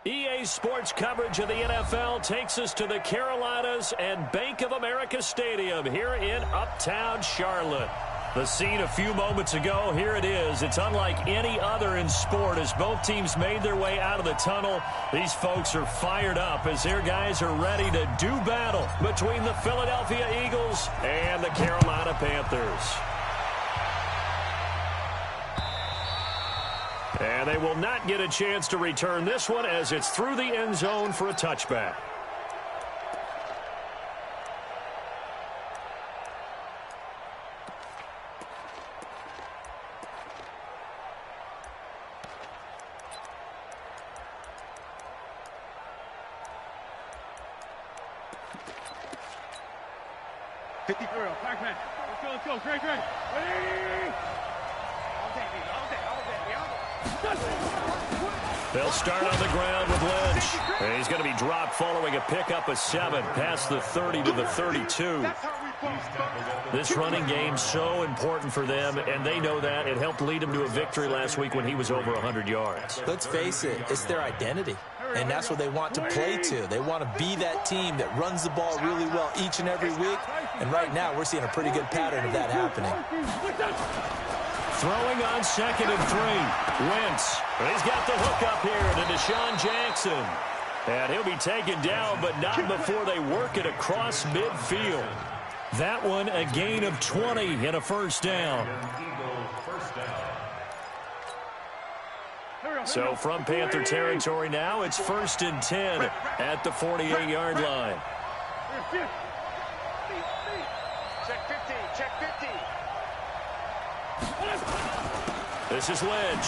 EA Sports coverage of the NFL takes us to the Carolinas and Bank of America Stadium here in Uptown Charlotte. The scene a few moments ago, here it is. It's unlike any other in sport as both teams made their way out of the tunnel. These folks are fired up as their guys are ready to do battle between the Philadelphia Eagles and the Carolina Panthers. And they will not get a chance to return this one as it's through the end zone for a touchback. Let's go, Great. They'll start on the ground with Lynch. And he's going to be dropped following a pickup of 7 past the 30 to the 32. This running game so important for them, and they know that. It helped lead them to a victory last week when he was over 100 yards. Let's face it, it's their identity, and that's what they want to play to. They want to be that team that runs the ball really well each and every week, and right now we're seeing a pretty good pattern of that happening. Throwing on 2nd and 3. Wentz. He's got the hook up here to Deshaun Jackson. And he'll be taken down, but not before they work it across midfield. That one a gain of 20 and a first down. So from Panther territory now, it's 1st and 10 at the 48-yard line. Check 50, check 50. This is Lynch.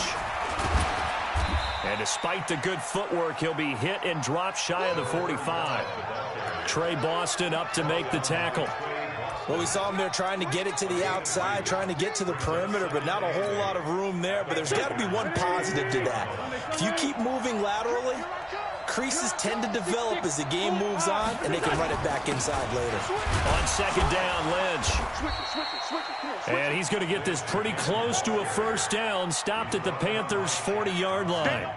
And despite the good footwork, he'll be hit and dropped shy of the 45. Trey Boston up to make the tackle. Well, we saw him there trying to get it to the outside, trying to get to the perimeter, but not a whole lot of room there. But there's got to be one positive to that. If you keep moving laterally, creases tend to develop as the game moves on, and they can run it back inside later. On 2nd down, Lynch. And he's going to get this pretty close to a first down, stopped at the Panthers' 40-yard line.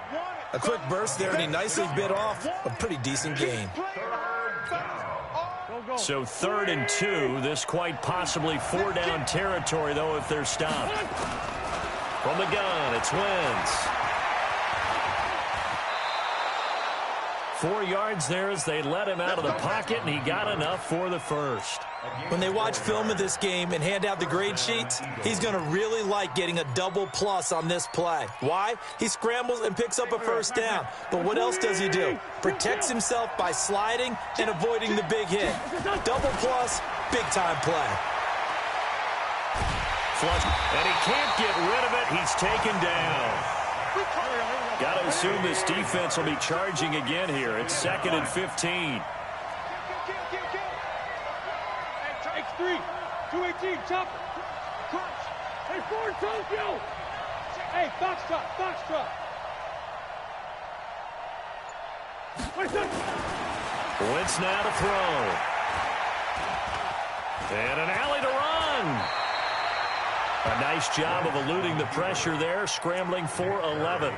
A quick burst there, and he nicely bit off a pretty decent gain. So 3rd and 2, this quite possibly 4-down territory, though, if they're stopped. From the gun, it's Wentz. 4 yards there as they let him out of the pocket, and he got enough for the first. When they watch film of this game and hand out the grade sheets, he's going to really like getting a double plus on this play. Why? He scrambles and picks up a first down. But what else does he do? Protects himself by sliding and avoiding the big hit. Double plus, big-time play. Flush, and he can't get rid of it. He's taken down. Got to assume this defense will be charging again here. It's 2nd and 15. X3, 218, chop, crunch. Hey, Ford, Tokyo. Hey, Foxtrot. Wentz now to throw. And an alley to run. A nice job of eluding the pressure there, scrambling for 11.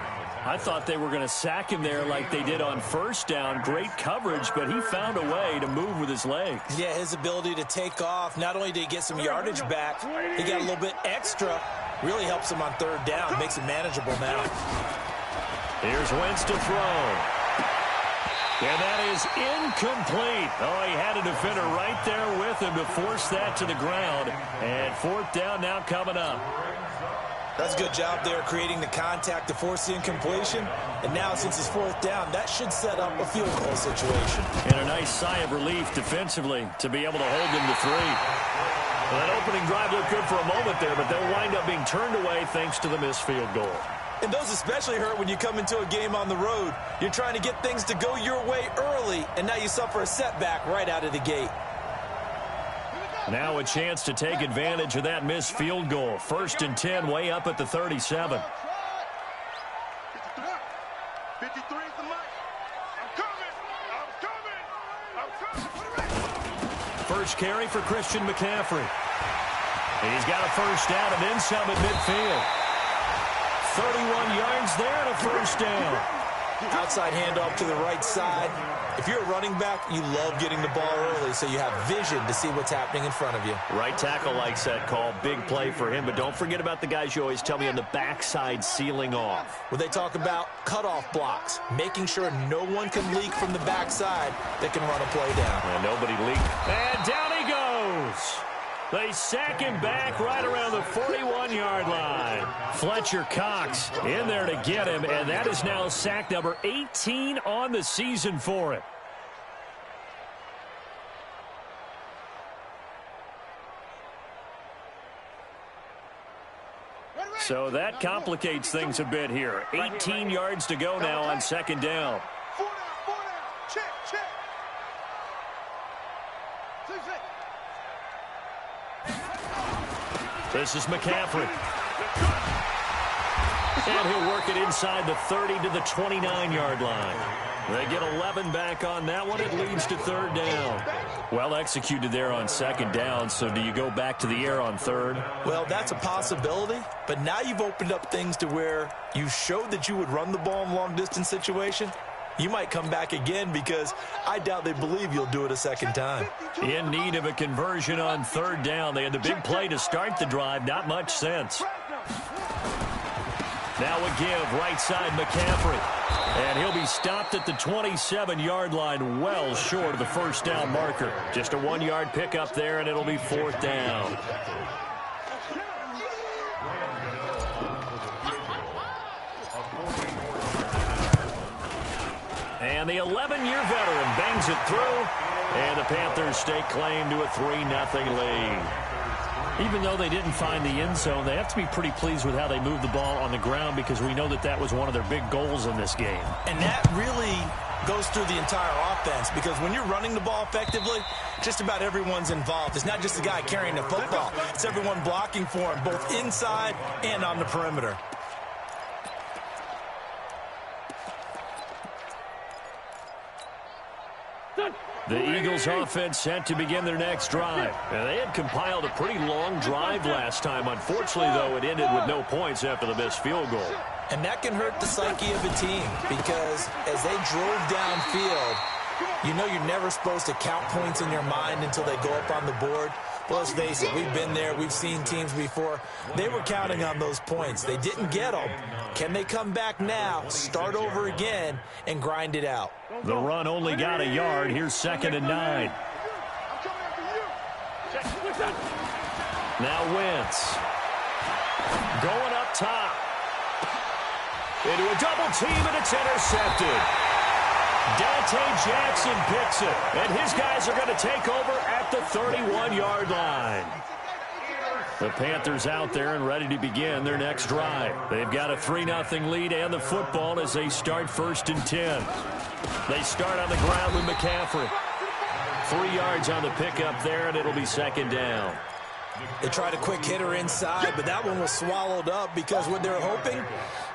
I thought they were going to sack him there like they did on first down. Great coverage, but he found a way to move with his legs. Yeah, his ability to take off, not only did he get some yardage back, he got a little bit extra. Really helps him on 3rd down, makes it manageable now. Here's Wentz to throw. And that is incomplete. Oh, he had a defender right there with him to force that to the ground. And 4th down now coming up. That's a good job there creating the contact to force the incompletion. And now since it's 4th down, that should set up a field goal situation. And a nice sigh of relief defensively to be able to hold them to 3. Well, that opening drive looked good for a moment there, but they'll wind up being turned away thanks to the missed field goal. And those especially hurt when you come into a game on the road. You're trying to get things to go your way early, and now you suffer a setback right out of the gate. Now a chance to take advantage of that missed field goal. 1st and 10, way up at the 37. 53 is the mic. I'm coming. First carry for Christian McCaffrey. He's got a first down and then some at midfield. 31 yards there and a first down. Outside handoff to the right side. If you're a running back, you love getting the ball early so you have vision to see what's happening in front of you. Right tackle likes that call. Big play for him, but don't forget about the guys you always tell me on the backside sealing off. Well, they talk about cutoff blocks, making sure no one can leak from the backside that can run a play down. And nobody leaked. And down he goes. They sack him back right around the 41-yard line. Fletcher Cox in there to get him, and that is now sack number 18 on the season for him. So that complicates things a bit here. 18 yards to go now on second down. 4 down. Check, check. 6. This is McCaffrey. And he'll work it inside the 30 to the 29-yard line. They get 11 back on that one. It leads to third down. Well executed there on second down. So do you go back to the air on third? Well, that's a possibility. But now you've opened up things to where you showed that you would run the ball in a long-distance situation. You might come back again because I doubt they believe you'll do it a second time. In need of a conversion on third down. They had the big play to start the drive. Not much sense. Now a give, right side McCaffrey. And he'll be stopped at the 27-yard line, well short of the first down marker. Just a 1-yard pickup there, and it'll be fourth down. And the 11-year veteran bangs it through, and the Panthers stake claim to a 3-0 lead. Even though they didn't find the end zone, they have to be pretty pleased with how they moved the ball on the ground because we know that that was one of their big goals in this game. And that really goes through the entire offense because when you're running the ball effectively, just about everyone's involved. It's not just the guy carrying the football. It's everyone blocking for him, both inside and on the perimeter. The Eagles offense set to begin their next drive. And they had compiled a pretty long drive last time. Unfortunately, though, it ended with no points after the missed field goal. And that can hurt the psyche of a team because as they drove downfield, you know you're never supposed to count points in your mind until they go up on the board. Well, let's face it, we've been there. We've seen teams before. They were counting on those points. They didn't get them. Can they come back now, start over again, and grind it out? The run only got a yard. Here's 2nd and 9. Now Wentz. Going up top. Into a double team, and it's intercepted. Dante Jackson picks it, and his guys are going to take over at the 31-yard line. The Panthers out there and ready to begin their next drive. They've got a 3-0 lead and the football as they start 1st and 10. They start on the ground with McCaffrey. 3 yards on the pickup there, and it'll be 2nd down. They tried a quick hitter inside, but that one was swallowed up because what they're hoping,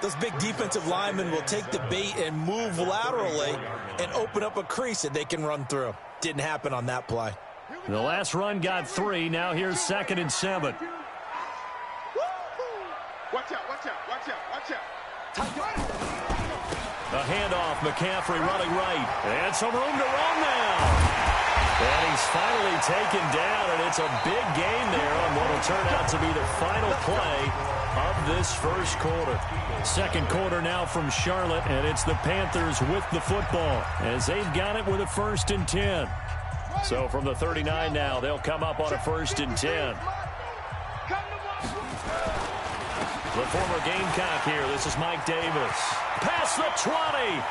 those big defensive linemen will take the bait and move laterally and open up a crease that they can run through. Didn't happen on that play. The last run got 3. Now here's 2nd and 7. Watch out, watch out, watch out, watch out. A handoff, McCaffrey running right. And some room to run now. And he's finally taken down, and it's a big gain there on what will turn out to be the final play of this first quarter. Second quarter now from Charlotte, and it's the Panthers with the football as they've got it with a 1st and 10. So from the 39 now, they'll come up on a 1st and 10. The former Gamecock here. This is Mike Davis. Past the 20.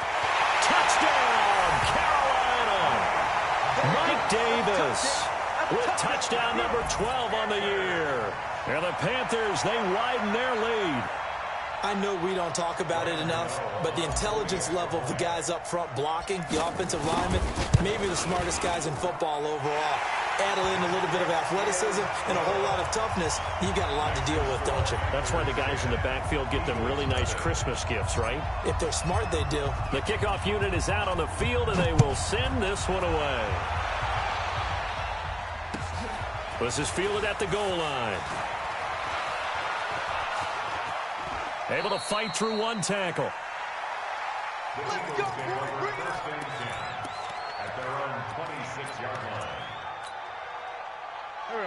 Touchdown, Carolina. Mike Davis with touchdown number 12 on the year. And the Panthers, they widen their lead. I know we don't talk about it enough, but the intelligence level of the guys up front blocking, the offensive linemen, maybe the smartest guys in football overall. Add in a little bit of athleticism and a whole lot of toughness, you got a lot to deal with, don't you? That's why the guys in the backfield get them really nice Christmas gifts, right? If they're smart, they do. The kickoff unit is out on the field, and they will send this one away. This is fielded at the goal line. Able to fight through one tackle. Let's go, boy. Bring it First and 10 at their own 26-yard line.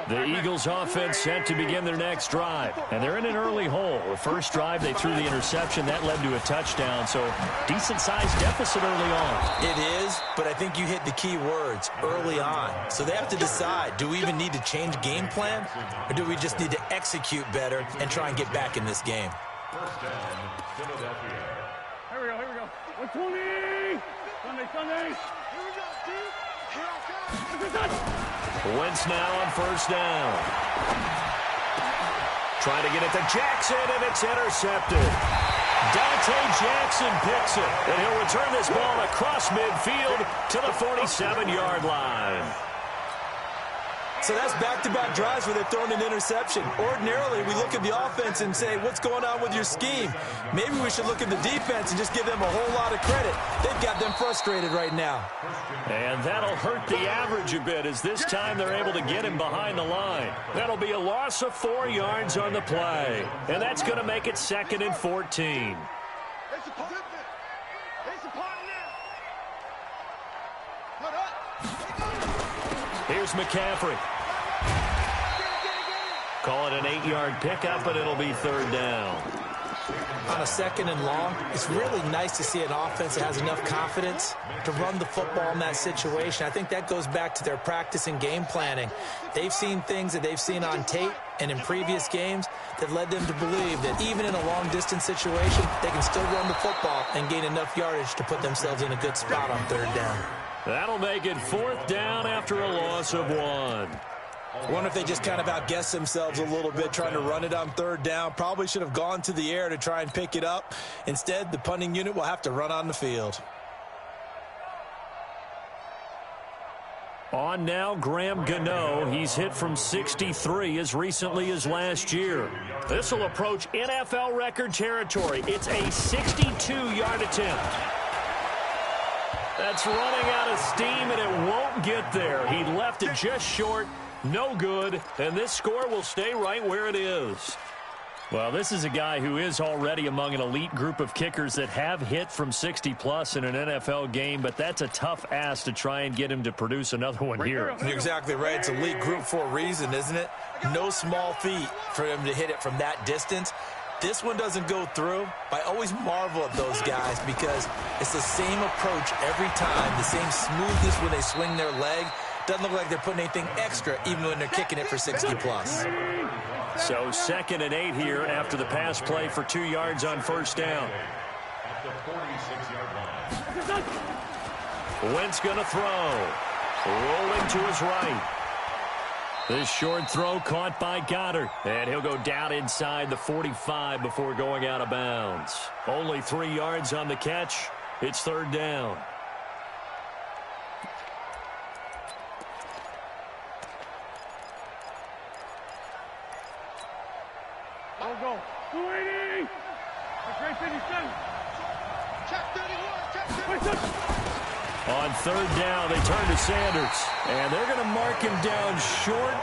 The Eagles offense set to begin their next drive, and they're in an early hole. The first drive, they threw the interception. That led to a touchdown, so decent-sized deficit early on. It is, but I think you hit the key words, early on. So they have to decide, do we even need to change game plan, or do we just need to execute better and try and get back in this game? First down, Philadelphia. Here we go. 120. Sunday. Here we go, dude. Here I come. Wentz now on first down. Trying to get it to Jackson, and it's intercepted. Dante Jackson picks it, and he'll return this ball across midfield to the 47-yard line. So that's back-to-back drives where they're throwing an interception. Ordinarily, we look at the offense and say, what's going on with your scheme? Maybe we should look at the defense and just give them a whole lot of credit. They've got them frustrated right now. And that'll hurt the average a bit, as this time they're able to get him behind the line. That'll be a loss of 4 yards on the play. And that's going to make it 2nd and 14. Here's McCaffrey. Call it an 8-yard pickup, and it'll be 3rd down. On a 2nd and long, it's really nice to see an offense that has enough confidence to run the football in that situation. I think that goes back to their practice and game planning. They've seen things that they've seen on tape and in previous games that led them to believe that even in a long-distance situation, they can still run the football and gain enough yardage to put themselves in a good spot on 3rd down. That'll make it 4th down after a loss of 1. I wonder if they just kind of outguessed themselves a little bit trying to run it on 3rd down. Probably should have gone to the air to try and pick it up. Instead, the punting unit will have to run on the field. On now, Graham Gano. He's hit from 63 as recently as last year. This will approach NFL record territory. It's a 62-yard attempt. That's running out of steam, and it won't get there. He left it just short. No good, and this score will stay right where it is. Well, this is a guy who is already among an elite group of kickers that have hit from 60-plus in an NFL game, but that's a tough ask to try and get him to produce another one here. You're exactly right. It's elite group for a reason, isn't it? No small feat for him to hit it from that distance. This one doesn't go through. I always marvel at those guys because it's the same approach every time, the same smoothness when they swing their leg. Doesn't look like they're putting anything extra even when they're kicking it for 60-plus. So 2nd and 8 here after the pass play for 2 yards on first down. At the 46-yard line. Wentz going to throw. Rolling to his right. This short throw caught by Goddard. And he'll go down inside the 45 before going out of bounds. Only 3 yards on the catch. It's 3rd down. I'll go. 280. Great 57. Check 31. Check 31. On 3rd down, they turn to Sanders. And they're going to mark him down short,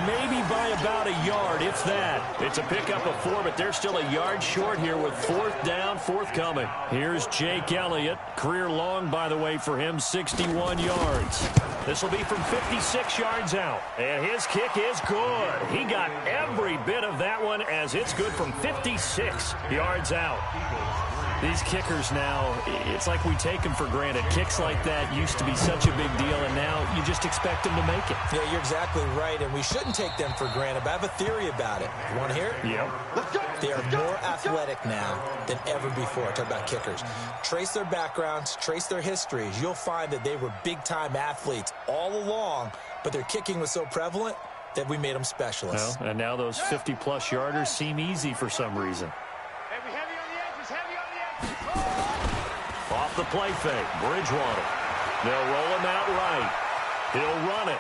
maybe by about a yard, if that. It's a pickup of 4, but they're still a yard short here with 4th down forthcoming. Here's Jake Elliott. Career long, by the way, for him, 61 yards. This will be from 56 yards out. And his kick is good. He got every bit of that one as it's good from 56 yards out. These kickers now, it's like we take them for granted. Kicks like that used to be such a big deal, and now you just expect them to make it. Yeah, you're exactly right, and we shouldn't take them for granted, but I have a theory about it. You want to hear it? Yep. They are more athletic now than ever before. I talk about kickers. Trace their backgrounds, trace their histories. You'll find that they were big-time athletes all along, but their kicking was so prevalent that we made them specialists. Well, and now those 50-plus yarders seem easy for some reason. Off the play fake, Bridgewater. They'll roll him out right. He'll run it.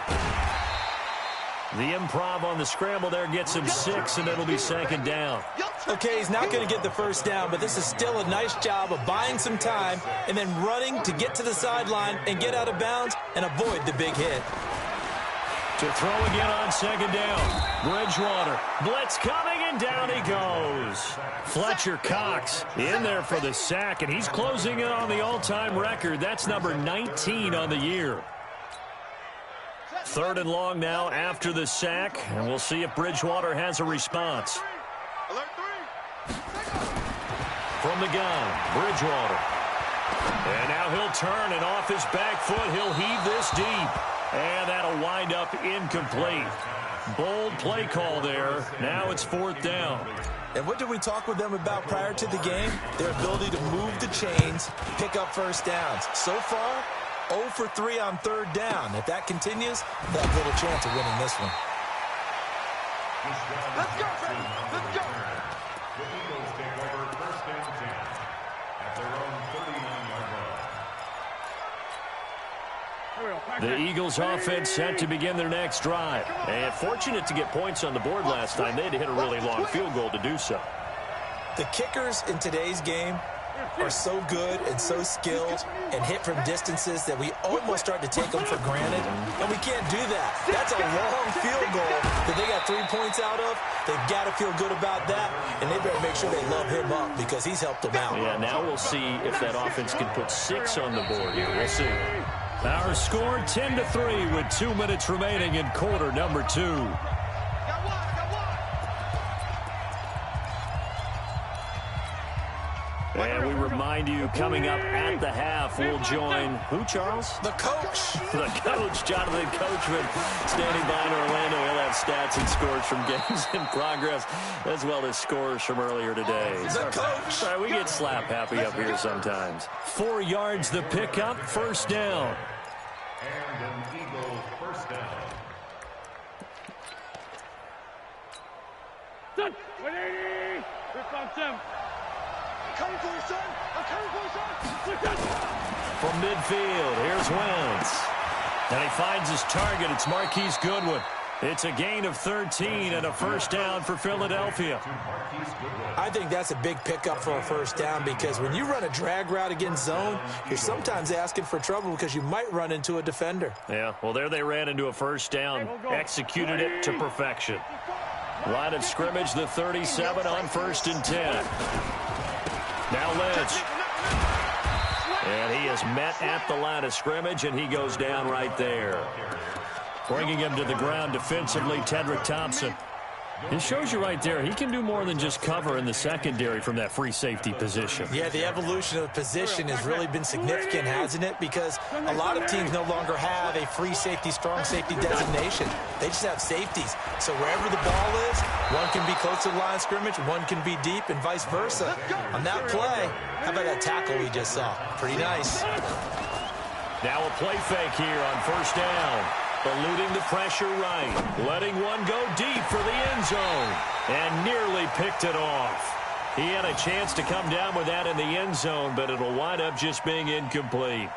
The improv on the scramble there gets him 6, and it'll be 2nd down. Okay, he's not going to get the first down, but this is still a nice job of buying some time and then running to get to the sideline and get out of bounds and avoid the big hit. To throw again on 2nd down. Bridgewater. Blitz coming And down he goes. Fletcher Cox in there for the sack, and he's closing in on the all-time record. That's number 19 on the year. 3rd and long now after the sack, and we'll see if Bridgewater has a response. From the gun, Bridgewater. And now he'll turn, and off his back foot, he'll heave this deep. And that'll wind up incomplete. Bold play call there. Now it's 4th down. And what did we talk with them about prior to the game? Their ability to move the chains, pick up first downs. So far, 0 for 3 on 3rd down. If that continues, they have little chance of winning this one. Let's go, baby. Let's go. The Eagles take over 1st and 10 at their own 39-yard line. The Eagles offense set to begin their next drive. And fortunate to get points on the board last time. They had to hit a really long field goal to do so. The kickers in today's game are so good and so skilled and hit from distances that we almost start to take them for granted. And we can't do that. That's a long field goal that they got 3 points out of. They've got to feel good about that, and they better make sure they love him up because he's helped them out. Yeah, now we'll see if that offense can put 6 on the board here. We'll see. Our score 10-3 with 2 minutes remaining in quarter number 2. And we remind you, coming up at the half, we'll join who, Charles? The coach. The coach, Jonathan Coachman, standing by in Orlando. He'll have stats and scores from games in progress, as well as scores from earlier today. The coach. Sorry, we get slap happy up here sometimes. 4 yards the pickup, 1st down. And an Eagle 1st down. Son, 180. Rip on Tim. I'm coming for you, son. I'm coming for you, son. Look at From midfield, here's Wentz. And he finds his target. It's Marquise Goodwin. It's a gain of 13 and a 1st down for Philadelphia. I think that's a big pickup for a 1st down because when you run a drag route against zone, you're sometimes asking for trouble because you might run into a defender. Yeah, well, there they ran into a 1st down, executed it to perfection. Line of scrimmage, the 37 on 1st and 10. Now Lynch. And he is met at the line of scrimmage, and he goes down right there. Bringing him to the ground defensively, Tedrick Thompson. It shows you right there, he can do more than just cover in the secondary from that free safety position. Yeah, the evolution of the position has really been significant, hasn't it? Because a lot of teams no longer have a free safety, strong safety designation. They just have safeties. So wherever the ball is, one can be close to the line of scrimmage, one can be deep, and vice versa. On that play, how about that tackle we just saw? Pretty nice. Now a play fake here on 1st down. Eluding the pressure right. Letting one go deep for the end zone. And nearly picked it off. He had a chance to come down with that in the end zone, but it'll wind up just being incomplete.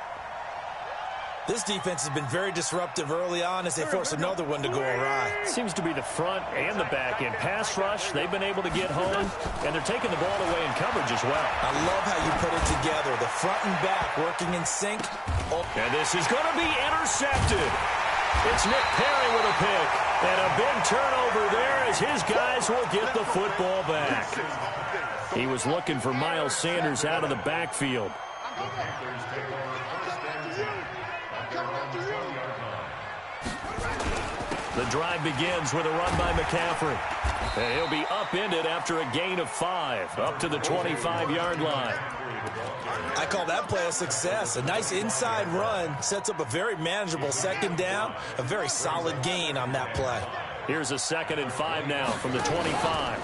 This defense has been very disruptive early on as they force another one to go awry. Seems to be the front and the back end. Pass rush, they've been able to get home, and they're taking the ball away in coverage as well. I love how you put it together. The front and back working in sync. Oh. And this is going to be intercepted. It's Nick Perry with a pick. And a big turnover there as his guys will get the football back. He was looking for Miles Sanders out of the backfield. The drive begins with a run by McCaffrey. And he'll be upended after a gain of 5, up to the 25-yard line. I call that play a success. A nice inside run sets up a very manageable 2nd down, a very solid gain on that play. Here's a 2nd and 5 now from the 25.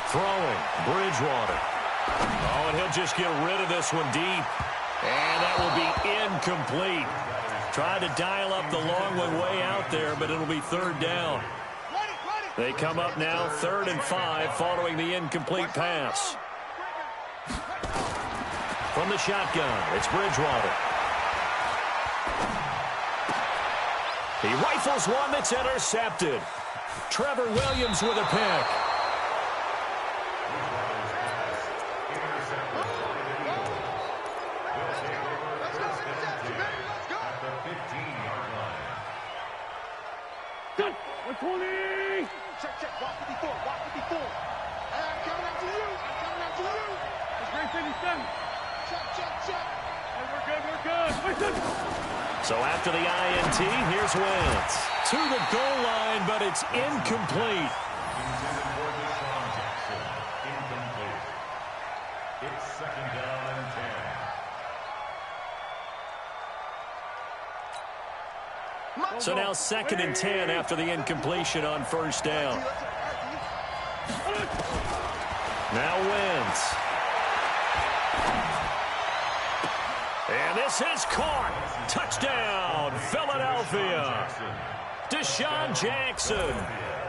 Throwing, Bridgewater. Oh, and he'll just get rid of this one deep. And that will be incomplete. Tried to dial up the long one way out there, but it'll be 3rd down. They come up now 3rd and 5 following the incomplete pass. From the shotgun, it's Bridgewater. He rifles one that's intercepted. Trevor Williams with a pick. Good. 120. Check. Walk 54. Hey, we're good. Listen. So after the INT, here's Wentz. To the goal line, but it's incomplete. It's second down and 10. So now 2nd and 10 after the incompletion on first down. Now Wentz. And this is caught. Touchdown, Philadelphia. Deshaun Jackson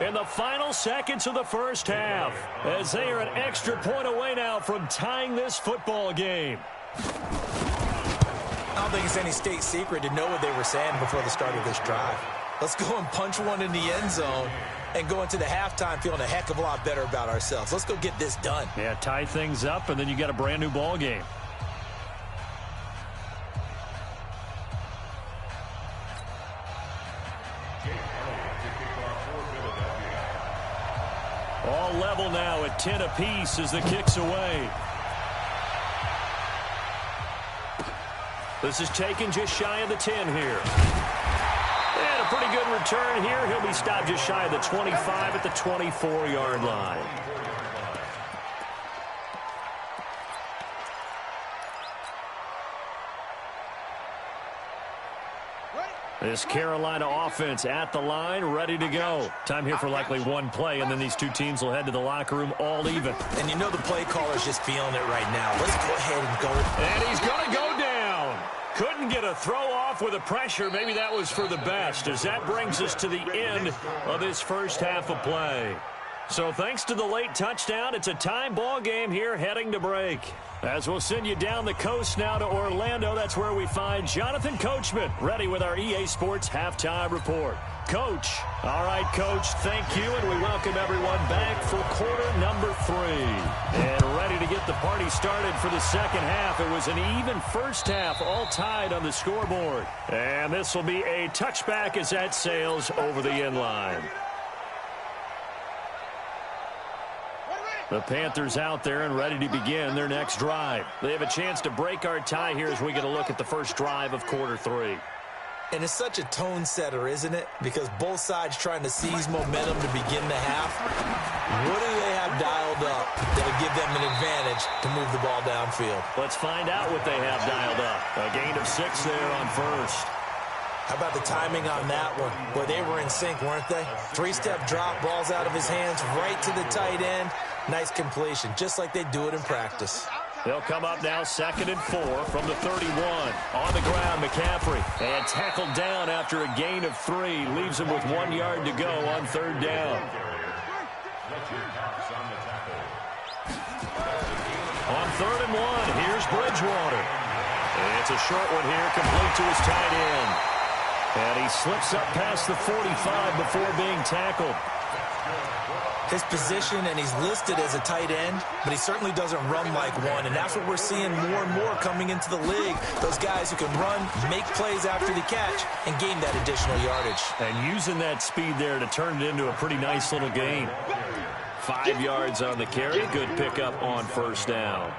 in the final seconds of the first half as they are an extra point away now from tying this football game. I don't think it's any state secret to know what they were saying before the start of this drive. Let's go and punch one in the end zone and go into the halftime feeling a heck of a lot better about ourselves. Let's go get this done. Yeah, tie things up, and then you got a brand new ball game. All level now at 10 apiece as the kick's away. This is taken just shy of the 10 here. And a pretty good return here. He'll be stopped just shy of the 25 at the 24-yard line. This Carolina offense at the line, ready to go. Time here for likely one play, and then these two teams will head to the locker room all even. And you know the play caller's just feeling it right now. Let's go ahead and go. And he's going to go down. Couldn't get a throw off with the pressure. Maybe that was for the best, as that brings us to the end of this first half of play. So thanks to the late touchdown, it's a time ball game here heading to break. As we'll send you down the coast now to Orlando, that's where we find Jonathan Coachman, ready with our EA Sports Halftime Report. Coach. All right, Coach, thank you, and we welcome everyone back for quarter number 3. And ready to get the party started for the second half. It was an even first half, all tied on the scoreboard. And this will be a touchback as that sails over the end line. The Panthers out there and ready to begin their next drive. They have a chance to break our tie here as we get a look at the first drive of quarter 3. And it's such a tone setter, isn't it? Because both sides trying to seize momentum to begin the half. What do they have dialed up that'll give them an advantage to move the ball downfield? Let's find out what they have dialed up. A gain of 6 there on first. How about the timing on that one? Boy, they were in sync, weren't they? 3-step drop, balls out of his hands, right to the tight end. Nice completion, just like they do it in practice. They'll come up now 2nd and 4 from the 31. On the ground, McCaffrey. And tackled down after a gain of 3. Leaves him with 1 yard to go on 3rd down. On 3rd and 1, here's Bridgewater. And it's a short one here, complete to his tight end. And he slips up past the 45 before being tackled. His position, and he's listed as a tight end, but he certainly doesn't run like one, and that's what we're seeing more and more coming into the league. Those guys who can run, make plays after the catch, and gain that additional yardage. And using that speed there to turn it into a pretty nice little gain. 5 yards on the carry, good pickup on 1st down.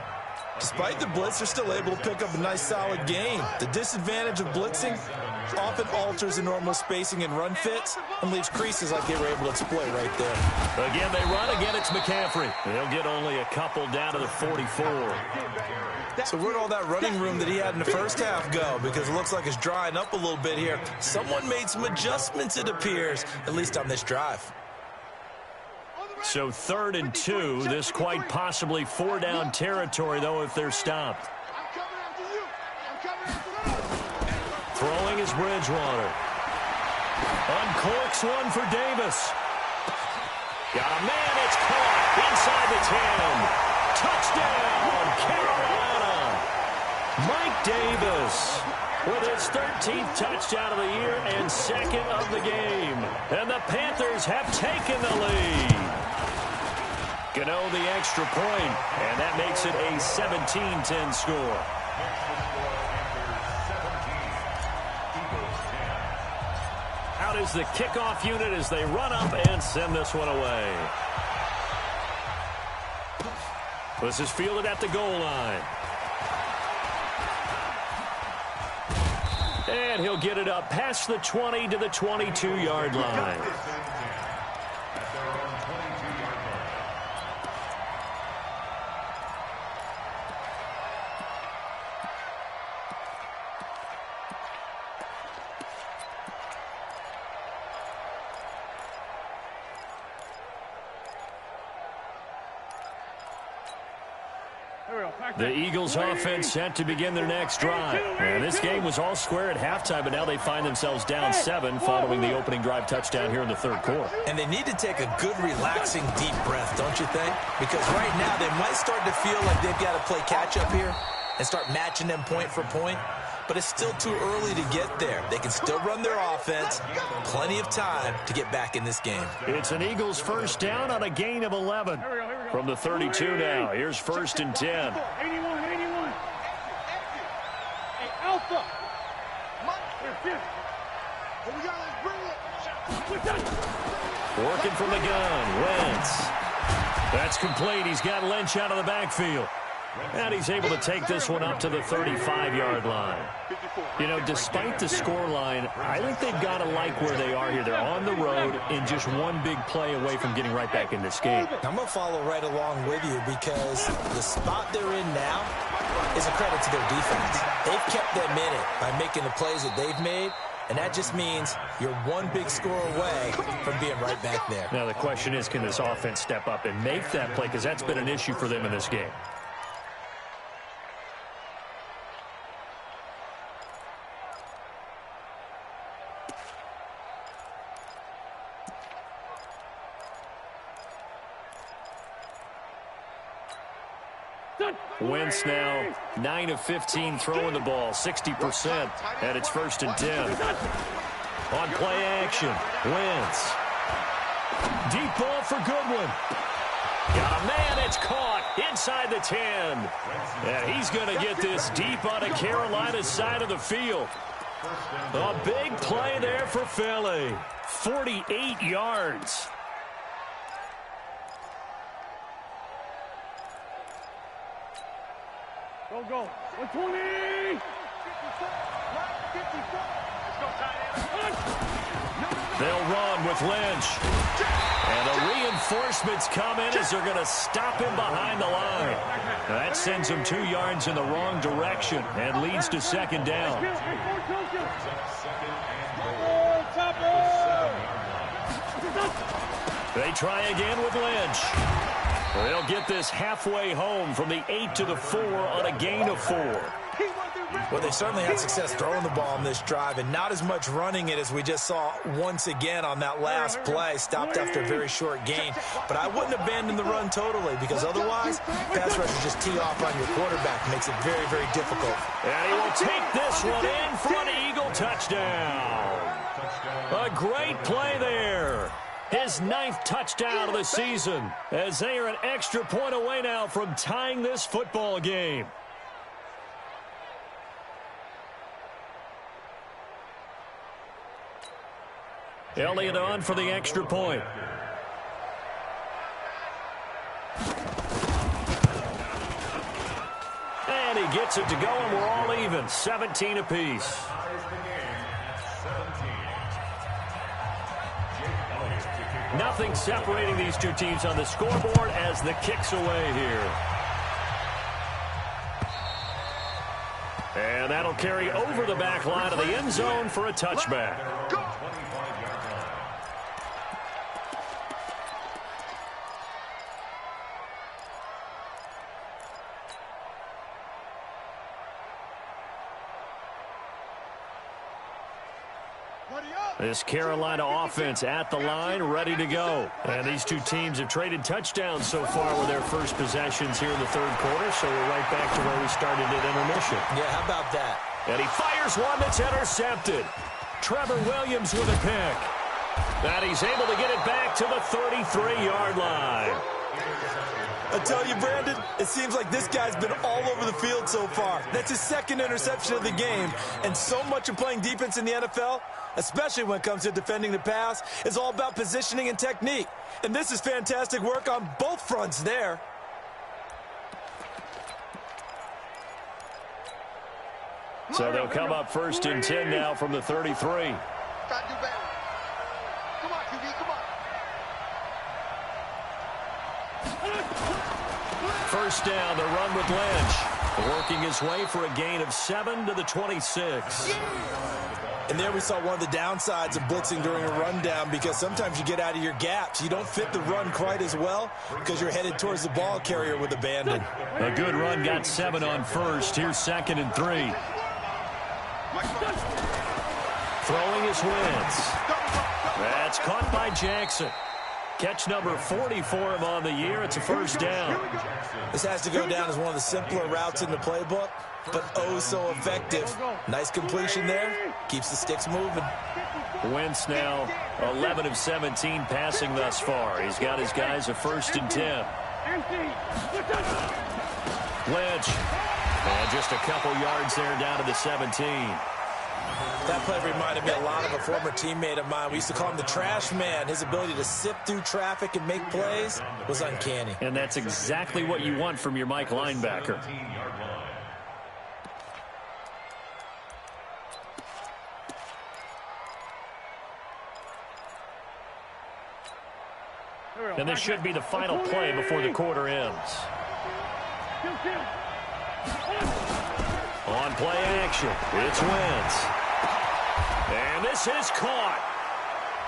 Despite the blitz, they're still able to pick up a nice solid gain. The disadvantage of blitzing often alters the normal spacing and run fits and leaves creases like they were able to exploit right there. Again, they run. Again, it's McCaffrey. They'll get only a couple down to the 44. So where'd all that running room that he had in the first half go? Because it looks like it's drying up a little bit here. Someone made some adjustments, it appears, at least on this drive. So 3rd and 2. This quite possibly 4-down territory, though, if they're stopped. Throwing is Bridgewater. Uncorks one for Davis. Got a man, it's caught inside the 10. Touchdown, Carolina. Mike Davis with his 13th touchdown of the year and 2nd of the game. And the Panthers have taken the lead. Gano the extra point, and that makes it a 17-10 score. Out is the kickoff unit as they run up and send this one away. This is fielded at the goal line. And he'll get it up past the 20 to the 22-yard line. The Eagles offense set to begin their next drive. And this game was all square at halftime, but now they find themselves down 7 following the opening drive touchdown here in the third quarter. And they need to take a good, relaxing, deep breath, don't you think? Because right now they might start to feel like they've got to play catch-up here and start matching them point for point. But it's still too early to get there. They can still run their offense. Plenty of time to get back in this game. It's an Eagles first down on a gain of 11. From the 32 now. Here's 1st and 10. 81. Hey, Alpha. Working from the gun. Wentz. That's complete. He's got Lynch out of the backfield. And he's able to take this one up to the 35-yard line. You know, despite the score line, I think they've got to like where they are here. They're on the road and just one big play away from getting right back in this game. I'm going to follow right along with you because the spot they're in now is a credit to their defense. They've kept them in it by making the plays that they've made, and that just means you're one big score away from being right back there. Now the question is, can this offense step up and make that play? Because that's been an issue for them in this game. Wentz now 9 of 15 throwing the ball, 60%, and it's 1st and 10. On play action, Wentz. Deep ball for Goodwin. Got a man, it's caught inside the 10. And he's going to get this deep on Carolina's side of the field. A big play there for Philly. 48 yards. Go. 120. They'll run with Lynch. And the reinforcements come in as they're going to stop him behind the line. That sends him 2 yards in the wrong direction and leads to 2nd down. They try again with Lynch. They'll get this halfway home from the 8 to the 4 on a gain of 4. Well, they certainly had success throwing the ball on this drive and not as much running it as we just saw once again on that last play. Stopped after a very short gain. But I wouldn't abandon the run totally because otherwise, pass rushers just tee off on your quarterback. Makes it very, very difficult. And he will take this one in for an Eagle touchdown. A great play there. His 9th touchdown of the season as they are an extra point away now from tying this football game. Elliott on for the extra point. And he gets it to go, and we're all even, 17 apiece. Nothing separating these two teams on the scoreboard as the kick's away here. And that'll carry over the back line of the end zone for a touchback. This Carolina offense at the line, ready to go. And these two teams have traded touchdowns so far with their first possessions here in the third quarter, so we're right back to where we started at intermission. Yeah, how about that? And he fires one that's intercepted. Trevor Williams with a pick. And he's able to get it back to the 33-yard line. I tell you, Brandon, it seems like this guy's been all over the field so far. That's his 2nd interception of the game. And so much of playing defense in the NFL, especially when it comes to defending the pass, is all about positioning and technique. And this is fantastic work on both fronts there. So they'll come up 1st and 10 now from the 33. Try to do better. Come on, QB, come on. First down, the run with Lynch. Working his way for a gain of 7 to the 26. And there we saw one of the downsides of blitzing during a rundown, because sometimes you get out of your gaps. You don't fit the run quite as well because you're headed towards the ball carrier with abandon. A good run got 7 on first. Here's 2nd and 3. Throwing his Wentz. That's caught by Jackson. Catch number 40 for him on the year. It's a first down. This has to go down as one of the simpler routes in the playbook, but oh so effective. Nice completion there. Keeps the sticks moving. Wentz now 11 of 17 passing thus far. He's got his guys a 1st and 10. Lynch. And just a couple yards there down to the 17. That play reminded me a lot of a former teammate of mine. We used to call him the trash man. His ability to sift through traffic and make plays was uncanny. And that's exactly what you want from your Mike linebacker. And this should be the final play before the quarter ends. On play action, it's Wentz. And this is caught.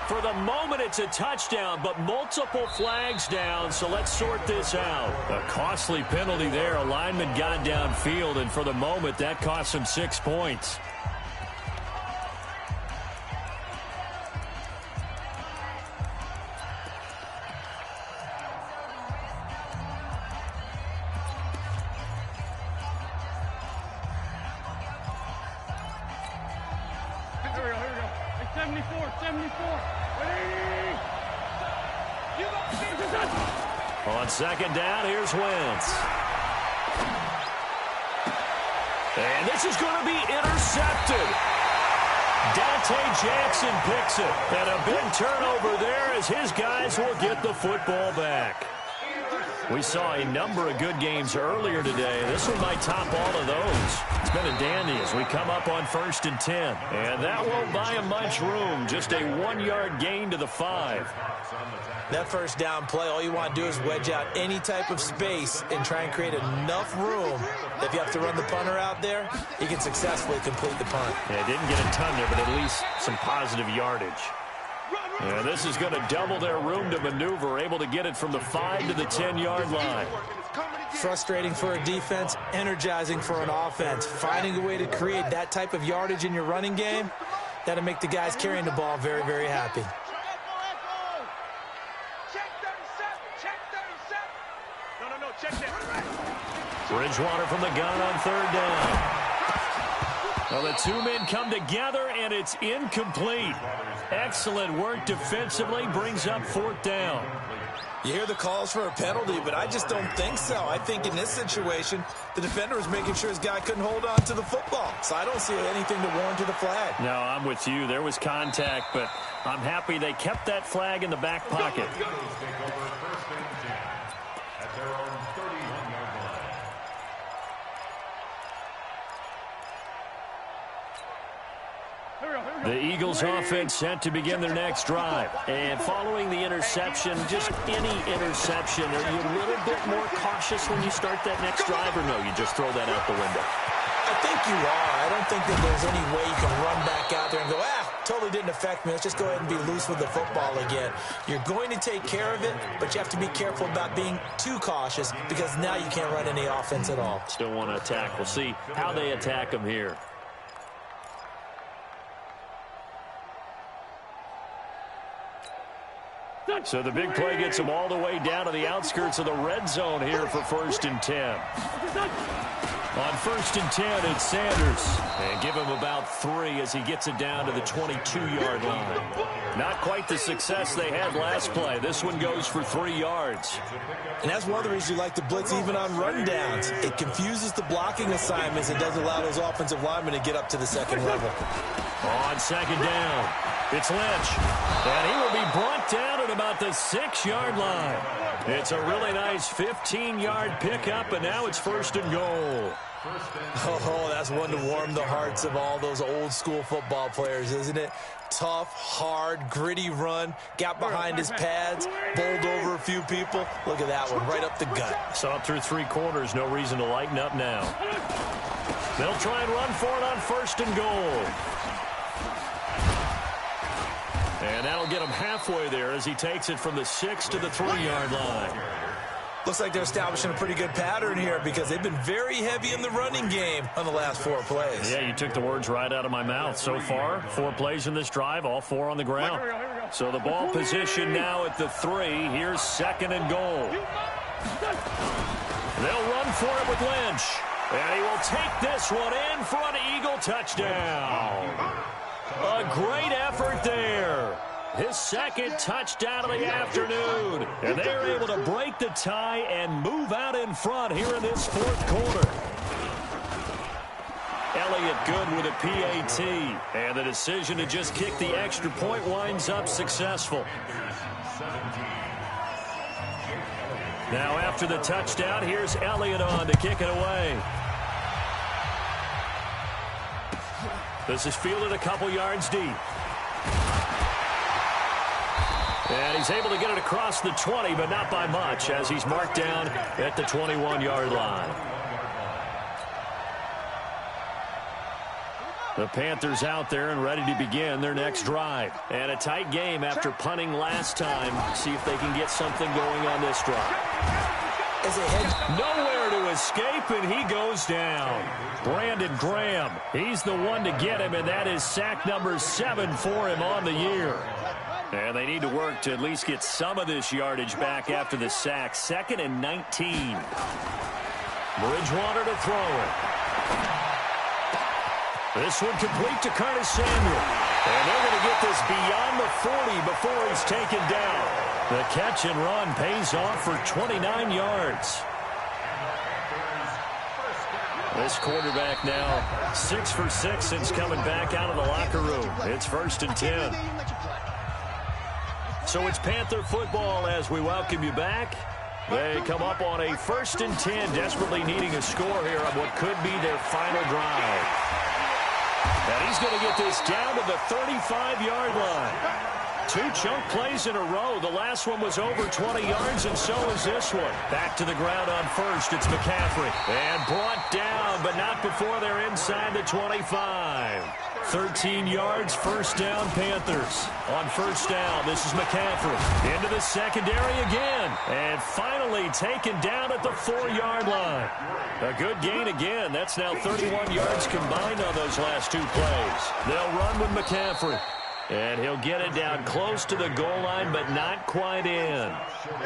For the moment, it's a touchdown, but multiple flags down, so let's sort this out. A costly penalty there. A lineman got downfield, and for the moment, that cost him 6 points. On 2nd down, here's Wentz. And this is going to be intercepted. Dante Jackson picks it. And a big turnover there as his guys will get the football back. We saw a number of good games earlier today. This one might top all of those. It's been a dandy as we come up on 1st and 10. And that won't buy him much room. Just a 1-yard gain to the 5. That first down play, all you want to do is wedge out any type of space and try and create enough room that if you have to run the punter out there, he can successfully complete the punt. Yeah, didn't get a ton there, but at least some positive yardage. Yeah, this is going to double their room to maneuver, able to get it from the 5 to the 10-yard line. Frustrating for a defense, energizing for an offense. Finding a way to create that type of yardage in your running game, that'll make the guys carrying the ball very, very happy. Bridgewater from the gun on 3rd down. Well, the two men come together, and it's incomplete. Excellent work defensively, brings up 4th down. You hear the calls for a penalty, but I just don't think so. I think in this situation, the defender was making sure his guy couldn't hold on to the football. So I don't see anything to warrant the flag. No, I'm with you. There was contact, but I'm happy they kept that flag in the back pocket. The Eagles offense set to begin their next drive. And following the interception, just any interception, are you a little bit more cautious when you start that next drive, or no, you just throw that out the window? I think you are. I don't think that there's any way you can run back out there and go, totally didn't affect me. Let's just go ahead and be loose with the football again. You're going to take care of it, but you have to be careful about being too cautious because now you can't run any offense at all. Still want to attack. We'll see how they attack them here. So the big play gets them all the way down to the outskirts of the red zone here for 1st and 10. On 1st and 10, it's Sanders. And give him about 3 as he gets it down to the 22-yard line. Not quite the success they had last play. This one goes for 3 yards. And that's one of the reasons you like to blitz even on rundowns. It confuses the blocking assignments and doesn't allow those offensive linemen to get up to the second level. On 2nd down, it's Lynch. And he will be brought down at about the 6-yard line. It's a really nice 15-yard pickup, and now it's 1st and goal. Oh, that's one to warm the hearts of all those old-school football players, isn't it? Tough, hard, gritty run, got behind his pads, bowled over a few people. Look at that one, right up the gut. Saw it through 3 quarters, no reason to lighten up now. They'll try and run for it on 1st and goal. And that'll get him halfway there as he takes it from the 6 to the 3-yard line. Looks like they're establishing a pretty good pattern here because they've been very heavy in the running game on the last 4 plays. Yeah, you took the words right out of my mouth. So far, 4 plays in this drive, all 4 on the ground. So the ball position now at the 3. Here's 2nd and goal. They'll run for it with Lynch. And he will take this one in for an Eagle touchdown. A great effort there. His 2nd touchdown of the afternoon. And they're able to break the tie and move out in front here in this 4th quarter. Elliott good with a PAT. And the decision to just kick the extra point winds up successful. Now after the touchdown, here's Elliott on to kick it away. This is fielded a couple yards deep. And he's able to get it across the 20, but not by much, as he's marked down at the 21-yard line. The Panthers out there and ready to begin their next drive. And a tight game after punting last time. See if they can get something going on this drive. As a head, nowhere to escape, and he goes down. Brandon Graham, he's the one to get him, and that is sack number 7 for him on the year. And they need to work to at least get some of this yardage back after the sack. 2nd and 19. Bridgewater to throw it. This one complete to Curtis Samuel. And they're going to get this beyond the 40 before he's taken down. The catch and run pays off for 29 yards. This quarterback now 6 for 6 since coming back out of the locker room. It's 1st and 10. So it's Panther football as we welcome you back. They come up on a 1st and 10, desperately needing a score here on what could be their final drive. And he's going to get this down to the 35-yard line. 2 chunk plays in a row. The last one was over 20 yards, and so is this one. Back to the ground on 1st. It's McCaffrey. And brought down, but not before they're inside the 25. 13 yards, 1st down, Panthers. On 1st down, this is McCaffrey. Into the secondary again. And finally taken down at the 4-yard line. A good gain again. That's now 31 yards combined on those last 2 plays. They'll run with McCaffrey. And he'll get it down close to the goal line, but not quite in.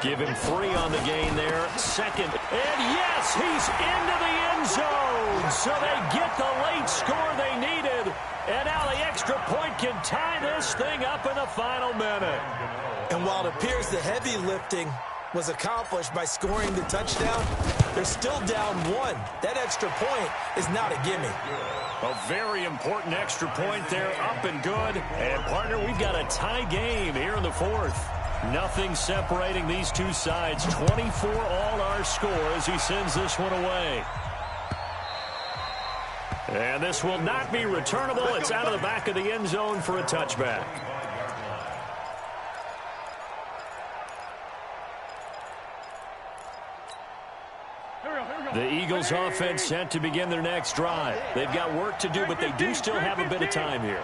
Give him 3 on the gain there. 2nd. And yes, he's into the end zone. So they get the late score they needed. And now the extra point can tie this thing up in the final minute. and while it appears the heavy lifting was accomplished by scoring the touchdown, they're still down 1. That extra point is not a gimme. A very important extra point there, up and good. And, partner, we've got a tie game here in the 4th. Nothing separating these two sides. 24 all our score as he sends this one away. And this will not be returnable. It's out of the back of the end zone for a touchback. The Eagles offense set to begin their next drive. They've got work to do, but they do still have a bit of time here.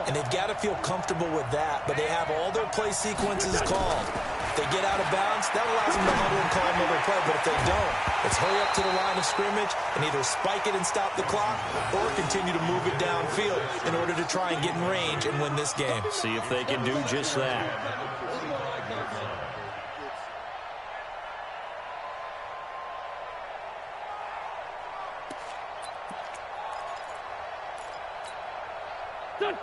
And they've got to feel comfortable with that, but they have all their play sequences called. If they get out of bounds, that allows them to huddle and call another play, but if they don't, it's hurry up to the line of scrimmage and either spike it and stop the clock or continue to move it downfield in order to try and get in range and win this game. See if they can do just that.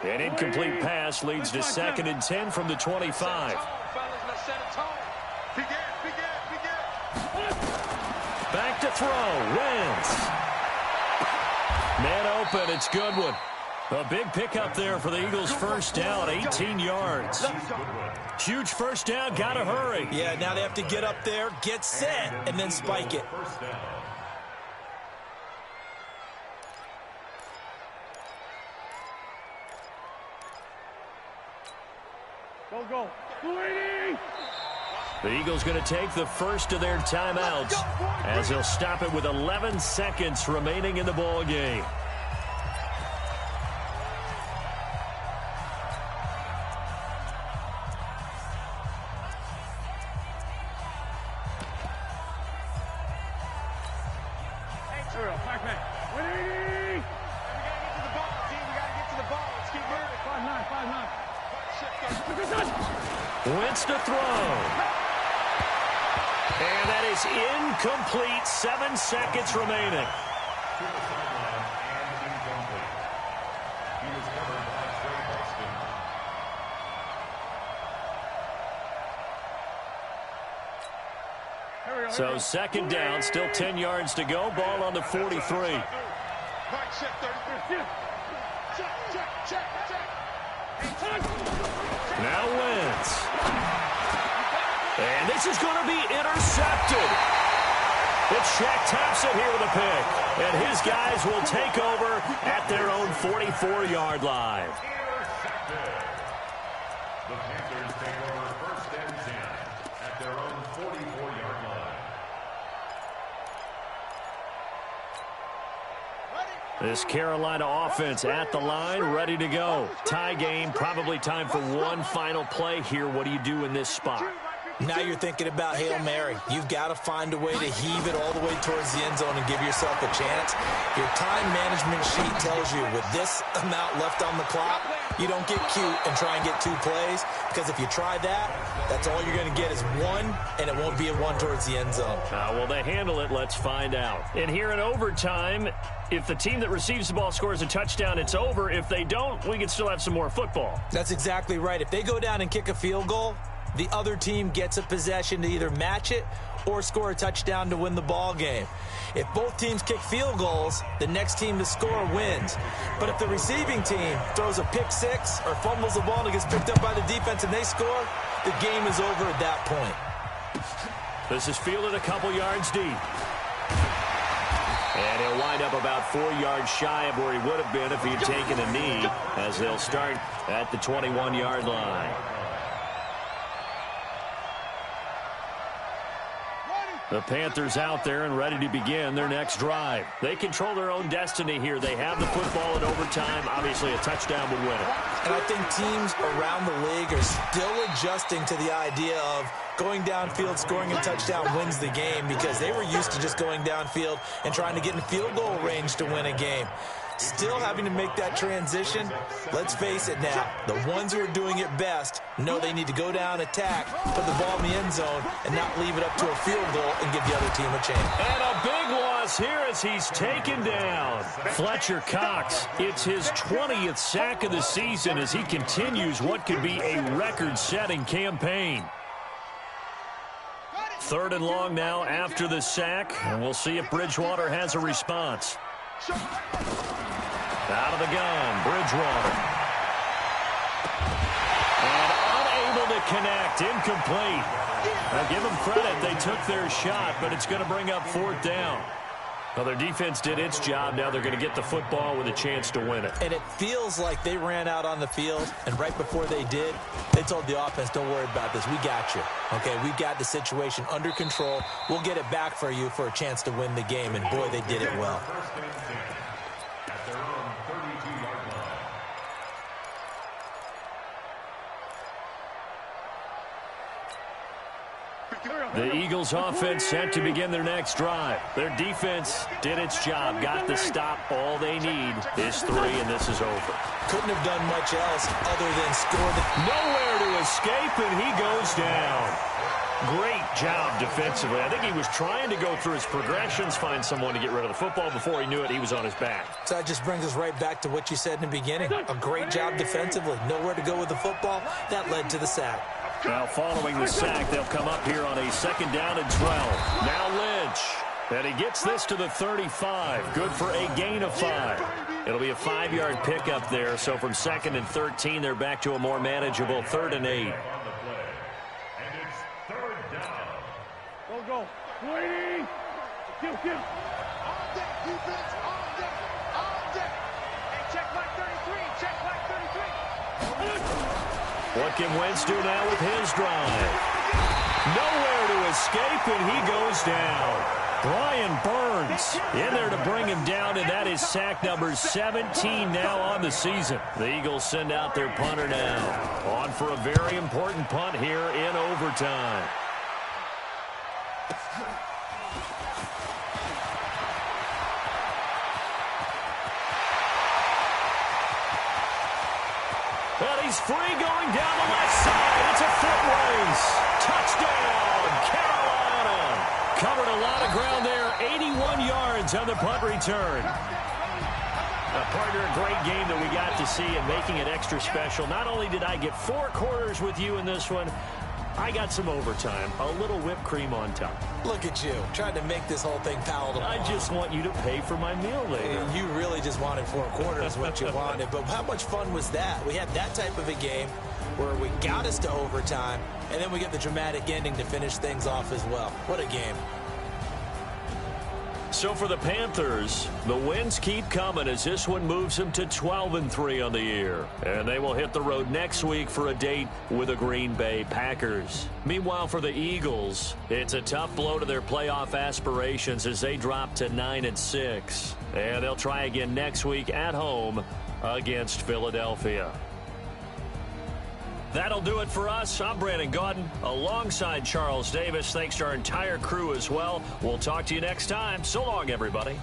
An incomplete pass leads to 2nd and 10 from the 25. Back to throw. Wentz. Man open. It's Goodwin. A big pickup there for the Eagles' first down, 18 yards. Huge first down. Got to hurry. Yeah, now they have to get up there, get set, and then spike it. Go. 280. The Eagles going to take the first of their timeouts as they'll stop it with 11 seconds remaining in the ball game. Wentz to throw. And that is incomplete. 7 seconds remaining. So second down, still 10 yards to go. Ball on the 43. Now Wentz. And this is going to be intercepted. It's Shaq Thompson here with a pick. And his guys will take over at their own 44-yard line. Intercepted. The Panthers take over first and 10 at their own 44-yard line. This Carolina offense at the line, ready to go. Tie game, probably time for one final play here. What do you do in this spot? Now you're thinking about Hail Mary. You've got to find a way to heave it all the way towards the end zone and give yourself a chance. Your time management sheet tells you with this amount left on the clock, you don't get cute and try and get 2 plays, because if you try that, that's all you're going to get is 1, and it won't be a 1 towards the end zone. Will they handle it? Let's find out. And here in overtime, if the team that receives the ball scores a touchdown, it's over. If they don't, we can still have some more football. That's exactly right. If they go down and kick a field goal, the other team gets a possession to either match it or score a touchdown to win the ball game. If both teams kick field goals, the next team to score wins. But if the receiving team throws a pick 6 or fumbles the ball and it gets picked up by the defense and they score, the game is over at that point. This is fielded a couple yards deep. And he'll wind up about 4 yards shy of where he would have been if he had taken a knee, as they'll start at the 21-yard line. The Panthers out there and ready to begin their next drive. They control their own destiny here. They have the football in overtime. Obviously, a touchdown would win it. And I think teams around the league are still adjusting to the idea of going downfield, scoring a touchdown wins the game, because they were used to just going downfield and trying to get in field goal range to win a game. Still having to make that transition. Let's face it now, the ones who are doing it best know they need to go down, attack, put the ball in the end zone, and not leave it up to a field goal and give the other team a chance. And a big loss here as he's taken down. Fletcher Cox, it's his 20th sack of the season as he continues what could be a record-setting campaign. 3rd and long now after the sack, and we'll see if Bridgewater has a response. Out of the gun, Bridgewater. And unable to connect, incomplete. Now give them credit, they took their shot, but it's going to bring up 4th down. Well, their defense did its job. Now they're going to get the football with a chance to win it. And it feels like they ran out on the field, and right before they did, they told the offense, don't worry about this. We got you. Okay, we've got the situation under control. We'll get it back for you for a chance to win the game. And, boy, they did it well. At their own 32-yard line. The Eagles offense set to begin their next drive. Their defense did its job, got the stop. All they need is 3, and this is over. Couldn't have done much else other than score. Nowhere to escape, and he goes down. Great job defensively. I think he was trying to go through his progressions, find someone to get rid of the football. Before he knew it, he was on his back. So that just brings us right back to what you said in the beginning. A great job defensively. Nowhere to go with the football. That led to the sack. Now, following the sack, they'll come up here on a 2nd down and 12. Now Lynch. And he gets this to the 35. Good for a gain of 5. It'll be a 5-yard pickup there. So from 2nd and 13, they're back to a more manageable 3rd and 8. Go. 280. Kill. All day, defense, all day, all day. And check like 33, check like 33. What can Wentz do now with his drive? Nowhere to escape, and he goes down. Brian Burns in there to bring him down, and that is sack number 17 now on the season. The Eagles send out their punter now. On for a very important punt here in overtime. And he's free going down the left side. It's a foot race. Touchdown, Carolina. Covered a lot of ground there. 81 yards on the punt return. Partner, a great game that we got to see and making it extra special. Not only did I get 4 quarters with you in this one, I got some overtime, a little whipped cream on top. Look at you, trying to make this whole thing palatable. I just want you to pay for my meal later. You really just wanted 4 quarters, what you wanted. But how much fun was that? We had that type of a game where we got us to overtime, and then we get the dramatic ending to finish things off as well. What a game. So for the Panthers, the wins keep coming as this one moves them to 12-3 on the year. And they will hit the road next week for a date with the Green Bay Packers. Meanwhile, for the Eagles, it's a tough blow to their playoff aspirations as they drop to 9-6. And they'll try again next week at home against Philadelphia. That'll do it for us. I'm Brandon Gaudin alongside Charles Davis. Thanks to our entire crew as well. We'll talk to you next time. So long, everybody.